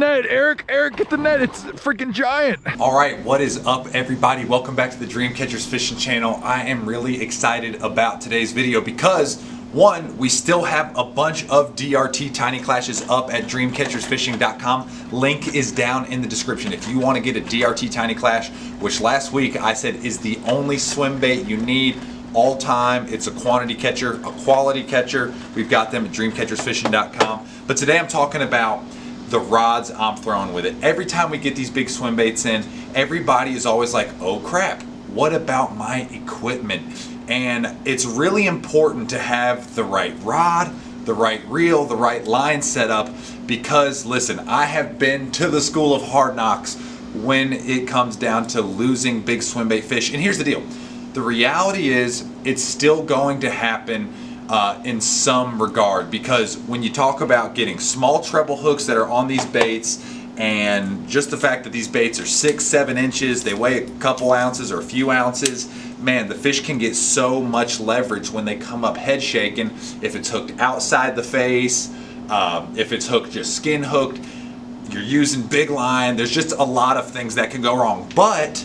net, Eric, get the net, it's freaking giant. All right, what is up everybody? Welcome back to the Dream Catchers Fishing channel. I am really excited about today's video because one, we still have a bunch of DRT Tiny Clashes up at dreamcatchersfishing.com. Link is down in the description. If you want to get a DRT Tiny Klash, which last week I said is the only swim bait you need all time. It's a quantity catcher, a quality catcher. We've got them at dreamcatchersfishing.com. But today I'm talking about the rods I'm throwing with it. Every time we get these big swim baits in, everybody is always like, oh crap, what about my equipment? And it's really important to have the right rod, the right reel, the right line set up, because listen, I have been to the school of hard knocks when it comes down to losing big swim bait fish. And here's the deal. The reality is it's still going to happen in some regard, because when you talk about getting small treble hooks that are on these baits, and just the fact that these baits are 6-7 inches, they weigh a couple ounces or a few ounces, man, the fish can get so much leverage when they come up head shaking. If it's hooked outside the face, if it's hooked just skin hooked, you're using big line, there's just a lot of things that can go wrong. But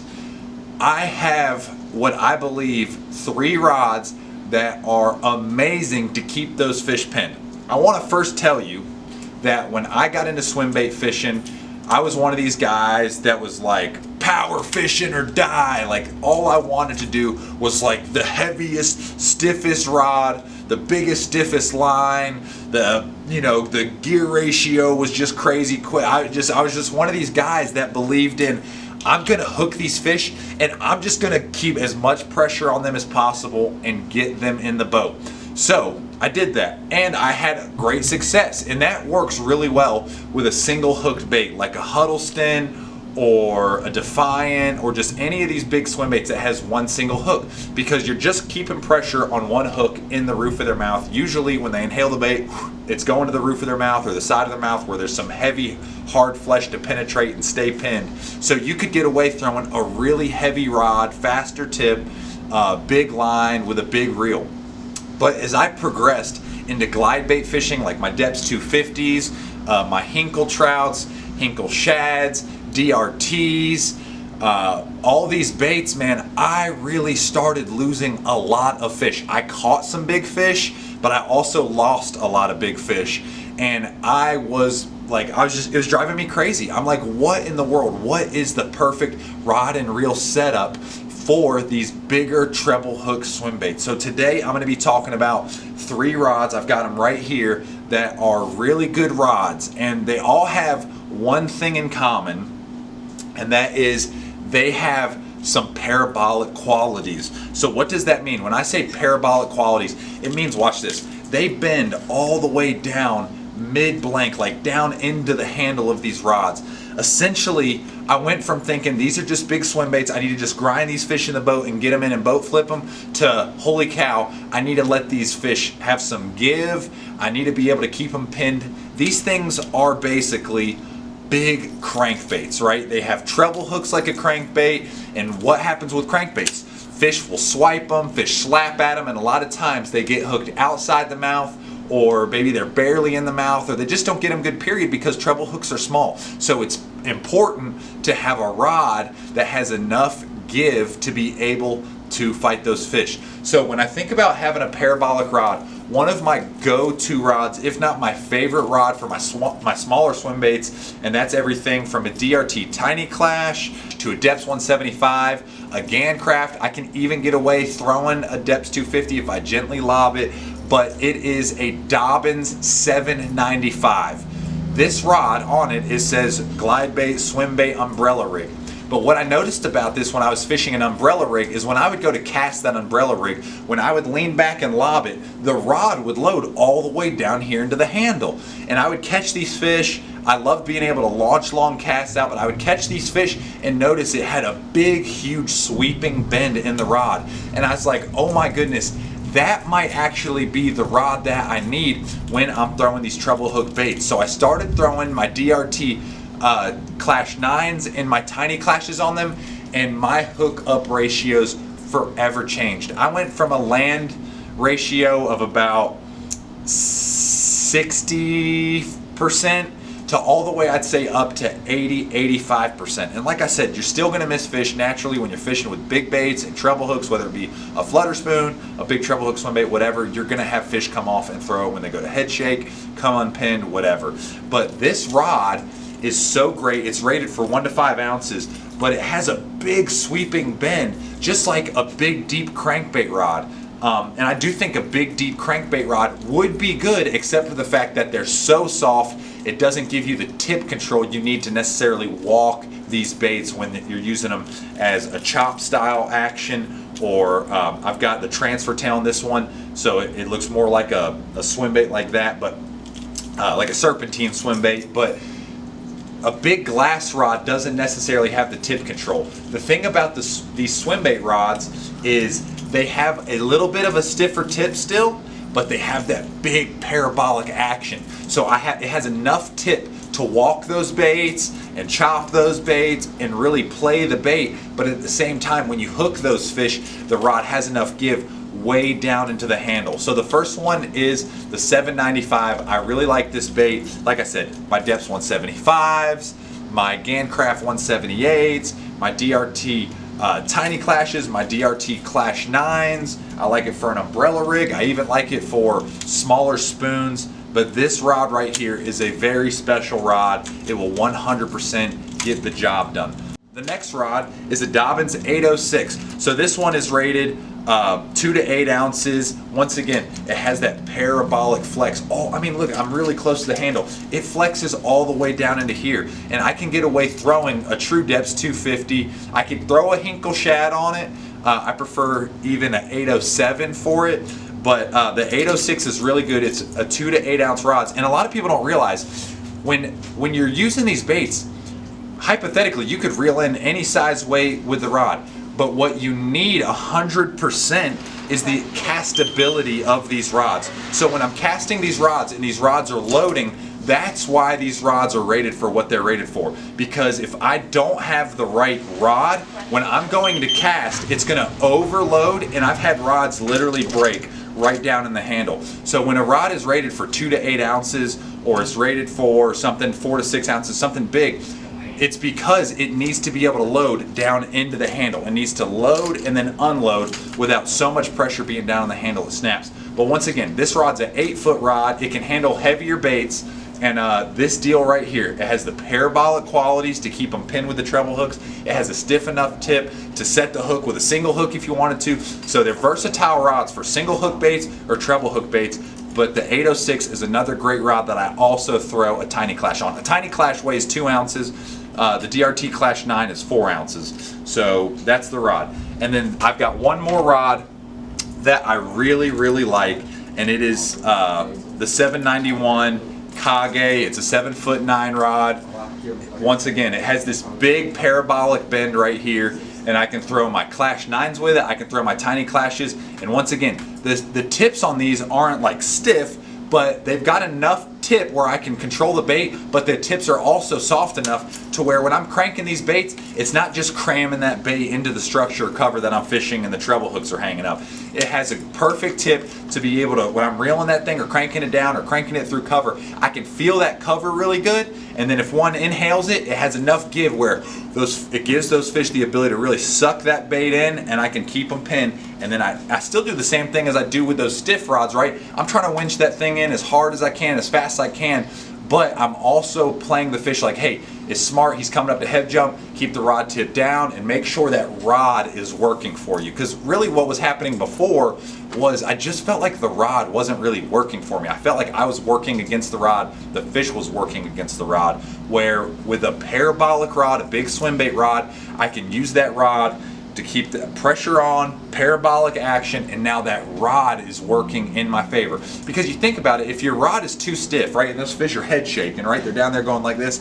I have what I believe 3 rods that are amazing to keep those fish pinned. I want to first tell you that when I got into swim bait fishing, I was one of these guys that was like power fishing or die. Like all I wanted to do was like the heaviest, stiffest rod, the biggest, stiffest line, the gear ratio was just crazy quick. I was just one of these guys that believed in, I'm gonna hook these fish and I'm just gonna keep as much pressure on them as possible and get them in the boat. So I did that and I had great success, and that works really well with a single hooked bait like a Huddleston or a Defiant or just any of these big swim baits that has one single hook, because you're just keeping pressure on one hook in the roof of their mouth. Usually when they inhale the bait, it's going to the roof of their mouth or the side of their mouth where there's some heavy hard flesh to penetrate and stay pinned. So you could get away throwing a really heavy rod, faster tip, big line with a big reel. But as I progressed into glide bait fishing, like my Depths 250s, my Hinkle trouts, Hinkle shads, DRTs, all these baits, man, I really started losing a lot of fish. I caught some big fish, but I also lost a lot of big fish. And it was driving me crazy. I'm like, what in the world? What is the perfect rod and reel setup for these bigger treble hook swim baits? So today I'm going to be talking about 3 rods. I've got them right here that are really good rods, and they all have one thing in common, and that is they have some parabolic qualities. So what does that mean? When I say parabolic qualities, it means, watch this, they bend all the way down mid-blank, like down into the handle of these rods. Essentially, I went from thinking these are just big swim baits, I need to just grind these fish in the boat and get them in and boat flip them, to holy cow, I need to let these fish have some give, I need to be able to keep them pinned. These things are basically big crankbaits, right? They have treble hooks like a crankbait, and what happens with crankbaits? Fish will swipe them, fish slap at them, and a lot of times they get hooked outside the mouth, or maybe they're barely in the mouth, or they just don't get them good, period, because treble hooks are small. So it's important to have a rod that has enough give to be able to fight those fish. So when I think about having a parabolic rod, one of my go-to rods, if not my favorite rod for my smaller swim baits, and that's everything from a DRT Tiny Klash to a Depths 175, a Gancraft. I can even get away throwing a Depths 250 if I gently lob it, but it is a Dobbins 795. This rod on it says glide bait, swim bait, umbrella rig. But what I noticed about this when I was fishing an umbrella rig is when I would go to cast that umbrella rig, when I would lean back and lob it, the rod would load all the way down here into the handle. And I would catch these fish. I loved being able to launch long casts out, but I would catch these fish and notice it had a big, huge sweeping bend in the rod. And I was like, oh my goodness, that might actually be the rod that I need when I'm throwing these treble hook baits. So I started throwing my DRT Klash 9s and my Tiny Clashes on them, and my hook up ratios forever changed. I went from a land ratio of about 60% to to all the way, I'd say up to 80-85%. And like I said, you're still gonna miss fish naturally when you're fishing with big baits and treble hooks, whether it be a flutter spoon, a big treble hook swim bait, whatever. You're gonna have fish come off and throw it when they go to head shake, come unpinned, whatever. But this rod is so great. It's rated for 1 to 5 ounces, but it has a big sweeping bend, just like a big deep crankbait rod. And I do think a big deep crankbait rod would be good, except for the fact that they're so soft, it doesn't give you the tip control you need to necessarily walk these baits when you're using them as a chop style action, or I've got the transfer tail on this one, so it looks more like a swim bait like that, but like a serpentine swim bait. But a big glass rod doesn't necessarily have the tip control. The thing about these swim bait rods is they have a little bit of a stiffer tip still, but they have that big parabolic action. So it has enough tip to walk those baits and chop those baits and really play the bait, but at the same time, when you hook those fish, the rod has enough give way down into the handle. So the first one is the 795. I really like this bait. Like I said, my depth's 175s, my Gancraft 178s, my DRT Tiny Clashes, my DRT Klash 9s. I like it for an umbrella rig. I even like it for smaller spoons. But this rod right here is a very special rod. It will 100% get the job done. The next rod is a Dobyns 806. So this one is rated 2 to 8 ounces. Once again, it has that parabolic flex. Oh, I mean, look, I'm really close to the handle. It flexes all the way down into here, and I can get away throwing a true depths 250. I could throw a Hinkle shad on it. I prefer even an 807 for it, but the 806 is really good. It's a 2 to 8 ounce rods, and a lot of people don't realize when you're using these baits, hypothetically, you could reel in any size weight with the rod. But what you need 100% is the castability of these rods. So when I'm casting these rods and these rods are loading, that's why these rods are rated for what they're rated for. Because if I don't have the right rod, when I'm going to cast, it's gonna overload, and I've had rods literally break right down in the handle. So when a rod is rated for 2 to 8 ounces, or is rated for something 4 to 6 ounces, something big, it's because it needs to be able to load down into the handle. It needs to load and then unload without so much pressure being down on the handle it snaps. But once again, this rod's an 8-foot rod. It can handle heavier baits. And this deal right here, it has the parabolic qualities to keep them pinned with the treble hooks. It has a stiff enough tip to set the hook with a single hook if you wanted to. So they're versatile rods for single hook baits or treble hook baits. But the 806 is another great rod that I also throw a Tiny Klash on. A Tiny Klash weighs 2 ounces. The DRT Klash 9 is 4 ounces. So that's the rod. And then I've got one more rod that I really, really like, and it is the 791 Kage. It's a 7'9" rod. Once again, it has this big parabolic bend right here, and I can throw my Klash 9s with it. I can throw my Tiny Clashes, and once again, the tips on these aren't like stiff, but they've got enough tip where I can control the bait, but the tips are also soft enough to where when I'm cranking these baits, it's not just cramming that bait into the structure or cover that I'm fishing and the treble hooks are hanging up. It has a perfect tip to be able to, when I'm reeling that thing or cranking it down or cranking it through cover, I can feel that cover really good, and then if one inhales it, it has enough give where it gives those fish the ability to really suck that bait in, and I can keep them pinned. And then I still do the same thing as I do with those stiff rods, right? I'm trying to winch that thing in as hard as I can, as fast as I can, but I'm also playing the fish like, hey, it's smart, he's coming up to head jump, keep the rod tip down and make sure that rod is working for you. Because really what was happening before was I just felt like the rod wasn't really working for me. I felt like I was working against the rod, the fish was working against the rod, where with a parabolic rod, a big swim bait rod, I can use that rod to keep the pressure on, parabolic action, and now that rod is working in my favor. Because you think about it, if your rod is too stiff, right, and those fish are head shaking, right, they're down there going like this,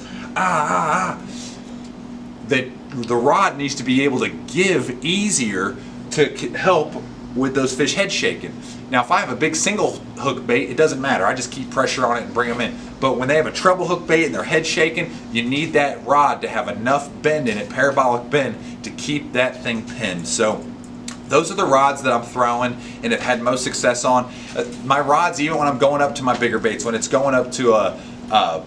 the rod needs to be able to give easier to help with those fish head shaking. Now if I have a big single hook bait, it doesn't matter, I just keep pressure on it and bring them in. But when they have a treble hook bait and their head shaking, you need that rod to have enough bend in it, parabolic bend, to keep that thing pinned. So those are the rods that I'm throwing and have had most success on. My rods, even when I'm going up to my bigger baits, when it's going up to a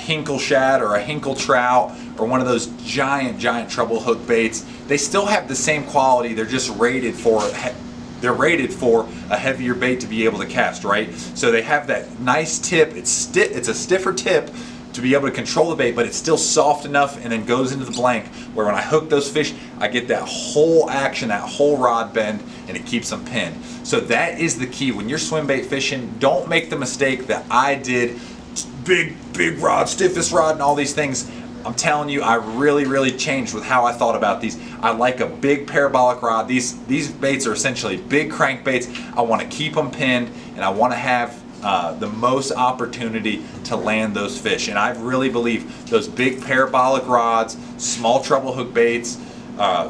hinkle shad or a hinkle trout or one of those giant treble hook baits, they still have the same quality. They're just rated for a heavier bait to be able to cast, right? So they have that nice tip. It's a stiffer tip to be able to control the bait, but it's still soft enough and then goes into the blank where when I hook those fish, I get that whole action, that whole rod bend, and it keeps them pinned. So that is the key. When you're swim bait fishing, don't make the mistake that I did. Big rod, stiffest rod, and all these things. I'm telling you, I really changed with how I thought about these. I like a big parabolic rod. These baits are essentially big crankbaits. I want to keep them pinned, and I want to have the most opportunity to land those fish. And I really believe those big parabolic rods, small treble hook baits,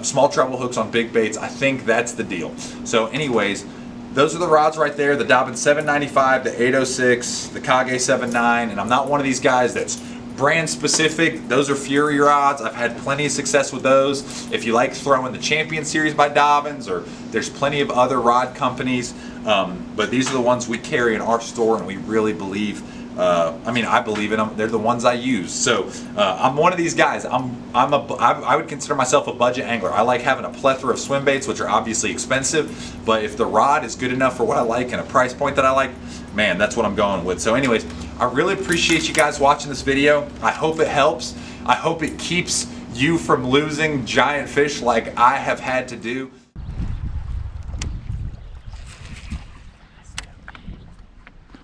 small treble hooks on big baits, I think that's the deal. So anyways, those are the rods right there, the Dobbin 795, the 806, the Kage 79, and I'm not one of these guys that's brand specific. Those are Fury rods. I've had plenty of success with those. If you like throwing the Champion series by Dobbins, or there's plenty of other rod companies, but these are the ones we carry in our store, and we really believe, I believe in them. They're the ones I use. So I'm one of these guys. I would consider myself a budget angler. I like having a plethora of swim baits, which are obviously expensive, but if the rod is good enough for what I like and a price point that I like, man, that's what I'm going with. So anyways, I really appreciate you guys watching this video. I hope it helps. I hope it keeps you from losing giant fish like I have had to do.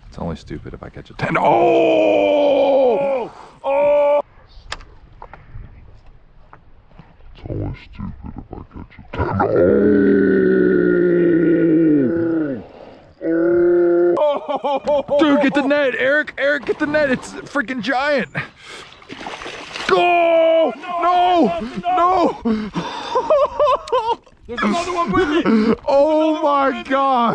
It's only stupid if I catch a 10. Oh! Oh! It's only stupid if I catch a 10. Oh! Dude, get the net, Eric! Eric, get the net! It's freaking giant! Go! No! No! There's another one with it! Oh my God!